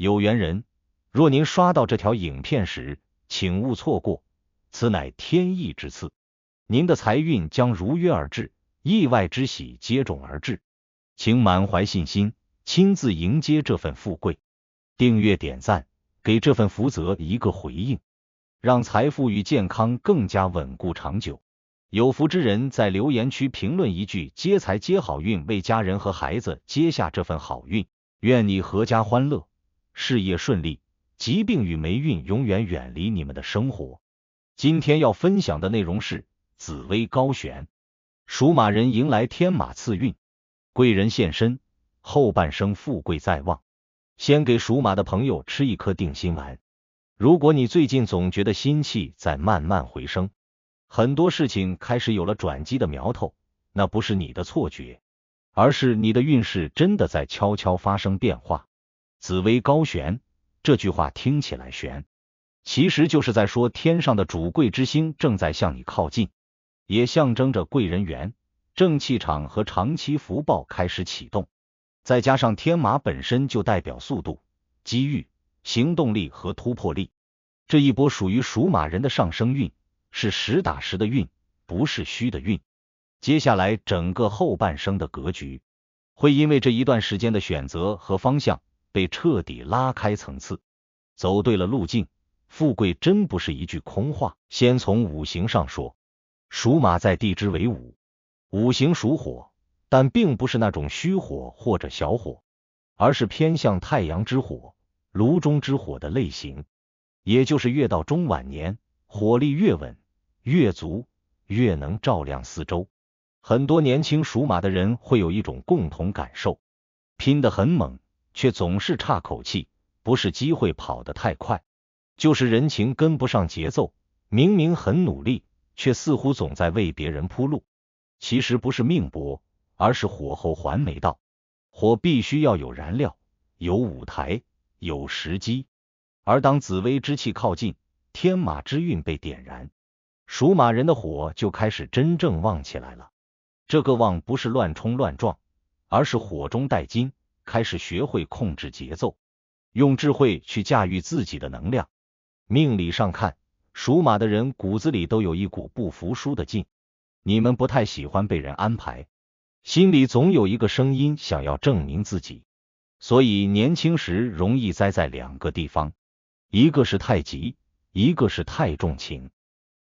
有缘人，若您刷到这条影片时，请勿错过，此乃天意之赐，您的财运将如约而至，意外之喜接踵而至，请满怀信心，亲自迎接这份富贵。订阅点赞，给这份福泽一个回应，让财富与健康更加稳固长久。有福之人在留言区评论一句接财接好运，为家人和孩子接下这份好运。愿你阖家欢乐，事业顺利，疾病与霉运永远远离你们的生活。今天要分享的内容是紫微高悬，属马人迎来天马赐运，贵人现身，后半生富贵在望。先给属马的朋友吃一颗定心丸。如果你最近总觉得心气在慢慢回升，很多事情开始有了转机的苗头，那不是你的错觉，而是你的运势真的在悄悄发生变化。紫微高悬这句话听起来悬，其实就是在说天上的主贵之星正在向你靠近，也象征着贵人缘、正气场和长期福报开始启动。再加上天马本身就代表速度、机遇、行动力和突破力，这一波属于属马人的上升运是实打实的运，不是虚的运。接下来整个后半生的格局会因为这一段时间的选择和方向被彻底拉开层次，走对了路径，富贵真不是一句空话。先从五行上说，属马在地支为午，五行属火，但并不是那种虚火或者小火，而是偏向太阳之火、炉中之火的类型，也就是越到中晚年，火力越稳、越足，越能照亮四周。很多年轻属马的人会有一种共同感受，拼得很猛，却总是岔口气，不是机会跑得太快，就是人情跟不上节奏，明明很努力，却似乎总在为别人铺路。其实不是命薄，而是火候还没到。火必须要有燃料，有舞台，有时机。而当紫微之气靠近，天马之运被点燃，属马人的火就开始真正旺起来了。这个旺不是乱冲乱撞，而是火中带金，开始学会控制节奏，用智慧去驾驭自己的能量。命理上看，属马的人骨子里都有一股不服输的劲，你们不太喜欢被人安排，心里总有一个声音想要证明自己，所以年轻时容易栽在两个地方，一个是太急，一个是太重情。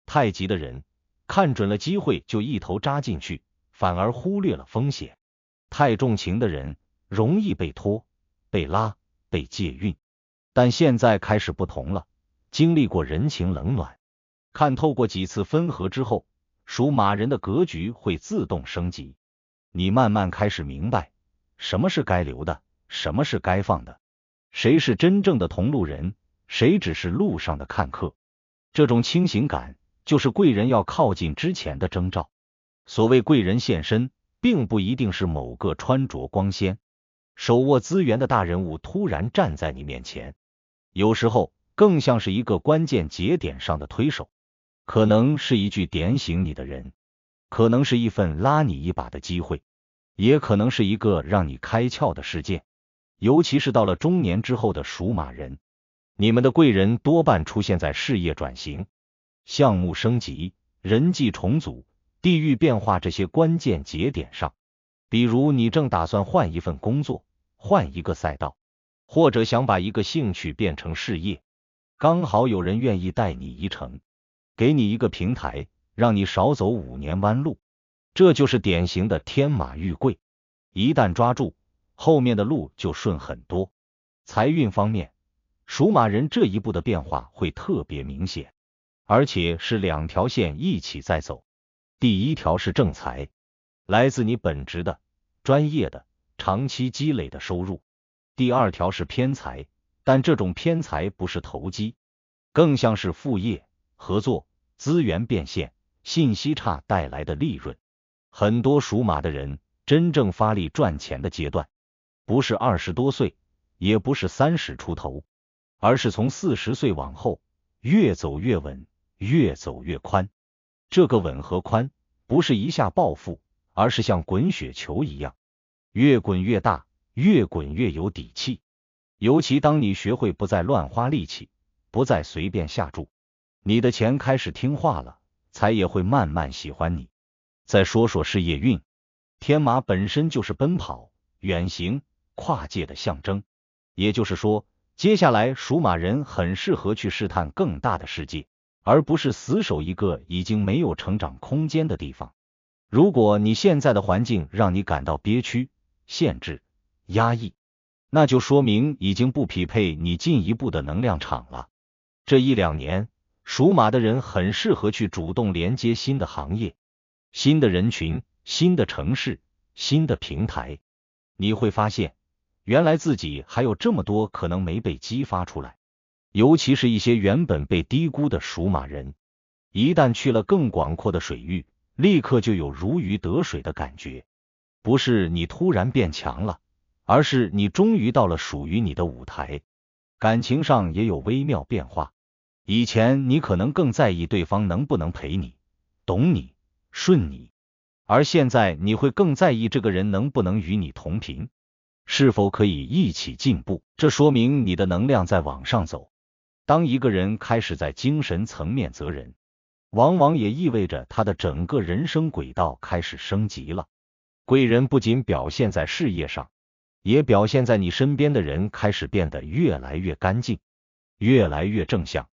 太急的人看准了机会就一头扎进去，反而忽略了风险。太重情的人容易被拖、被拉、被借运。但现在开始不同了，经历过人情冷暖，看透过几次分合之后，属马人的格局会自动升级。你慢慢开始明白，什么是该留的，什么是该放的，谁是真正的同路人，谁只是路上的看客。这种清醒感就是贵人要靠近之前的征兆。所谓贵人现身，并不一定是某个穿着光鲜、手握资源的大人物突然站在你面前，有时候更像是一个关键节点上的推手，可能是一句点醒你的人，可能是一份拉你一把的机会，也可能是一个让你开窍的事件。尤其是到了中年之后的属马人，你们的贵人多半出现在事业转型、项目升级、人际重组、地域变化这些关键节点上。比如你正打算换一份工作，换一个赛道，或者想把一个兴趣变成事业，刚好有人愿意带你一程，给你一个平台，让你少走5年弯路。这就是典型的天马遇贵，一旦抓住，后面的路就顺很多。财运方面，属马人这一步的变化会特别明显，而且是2条线一起在走。第一条是正财，来自你本职的、专业的、长期积累的收入。第2条是偏财，但这种偏财不是投机，更像是副业、合作、资源变现、信息差带来的利润。很多属马的人真正发力赚钱的阶段，不是20多岁，也不是30出头，而是从40岁往后，越走越稳，越走越宽。这个稳和宽不是一下暴富，而是像滚雪球一样，越滚越大，越滚越有底气。尤其当你学会不再乱花力气，不再随便下注，你的钱开始听话了，财也会慢慢喜欢你。再说说事业运，天马本身就是奔跑、远行、跨界的象征，也就是说，接下来属马人很适合去试探更大的世界，而不是死守一个已经没有成长空间的地方。如果你现在的环境让你感到憋屈、限制、压抑，那就说明已经不匹配你进一步的能量场了。这1-2年，属马的人很适合去主动连接新的行业、新的人群、新的城市、新的平台。你会发现，原来自己还有这么多可能没被激发出来。尤其是一些原本被低估的属马人，一旦去了更广阔的水域，立刻就有如鱼得水的感觉。不是你突然变强了，而是你终于到了属于你的舞台。感情上也有微妙变化，以前你可能更在意对方能不能陪你、懂你、顺你，而现在你会更在意这个人能不能与你同频，是否可以一起进步。这说明你的能量在往上走。当一个人开始在精神层面择人，往往也意味着他的整个人生轨道开始升级了。贵人不仅表现在事业上，也表现在你身边的人开始变得越来越干净，越来越正向。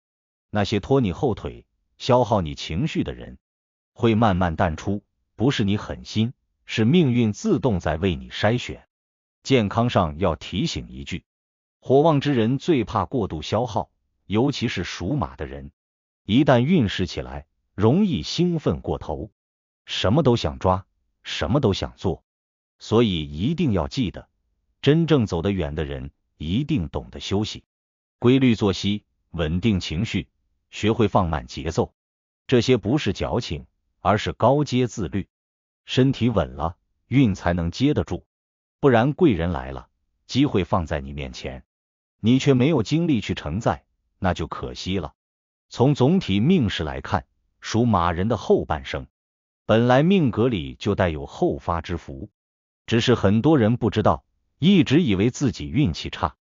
那些拖你后腿、消耗你情绪的人，会慢慢淡出，不是你狠心，是命运自动在为你筛选。健康上要提醒一句，火旺之人最怕过度消耗，尤其是属马的人，一旦运势起来，容易兴奋过头，什么都想抓，什么都想做。所以一定要记得，真正走得远的人一定懂得休息，规律作息，稳定情绪，学会放慢节奏。这些不是矫情，而是高阶自律。身体稳了，运才能接得住，不然贵人来了，机会放在你面前，你却没有精力去承载，那就可惜了。从总体命势来看，属马人的后半生本来命格里就带有后发之福，只是很多人不知道，一直以为自己运气差。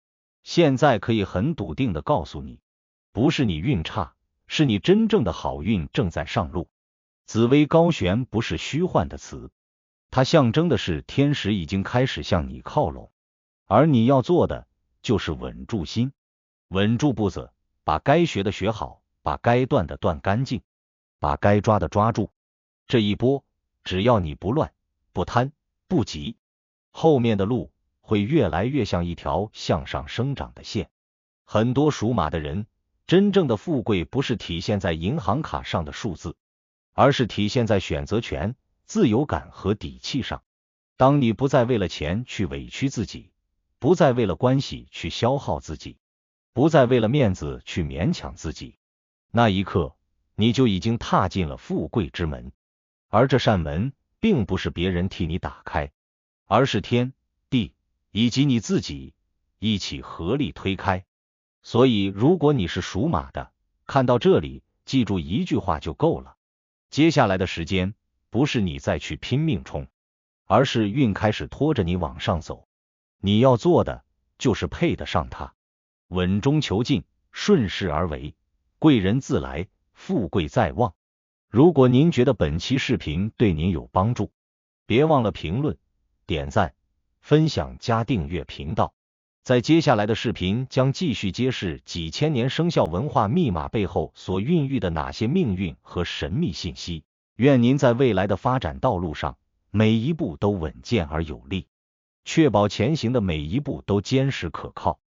现在可以很笃定的告诉你，不是你运差，是你真正的好运正在上路。紫微高悬不是虚幻的词，它象征的是天时已经开始向你靠拢，而你要做的就是稳住心，稳住步子，把该学的学好，把该断的断干净，把该抓的抓住。这一波，只要你不乱、不贪、不急，后面的路会越来越像一条向上生长的线。很多属马的人，真正的富贵不是体现在银行卡上的数字，而是体现在选择权、自由感和底气上。当你不再为了钱去委屈自己，不再为了关系去消耗自己，不再为了面子去勉强自己，那一刻，你就已经踏进了富贵之门。而这扇门并不是别人替你打开，而是天、地以及你自己一起合力推开。所以如果你是属马的，看到这里，记住一句话就够了。接下来的时间，不是你再去拼命冲，而是运开始拖着你往上走。你要做的就是配得上它，稳中求进，顺势而为，贵人自来，富贵在望。如果您觉得本期视频对您有帮助，别忘了评论、点赞、分享加订阅频道。在接下来的视频将继续揭示几千年生肖文化密码背后所孕育的哪些命运和神秘信息。愿您在未来的发展道路上，每一步都稳健而有力，确保前行的每一步都坚实可靠。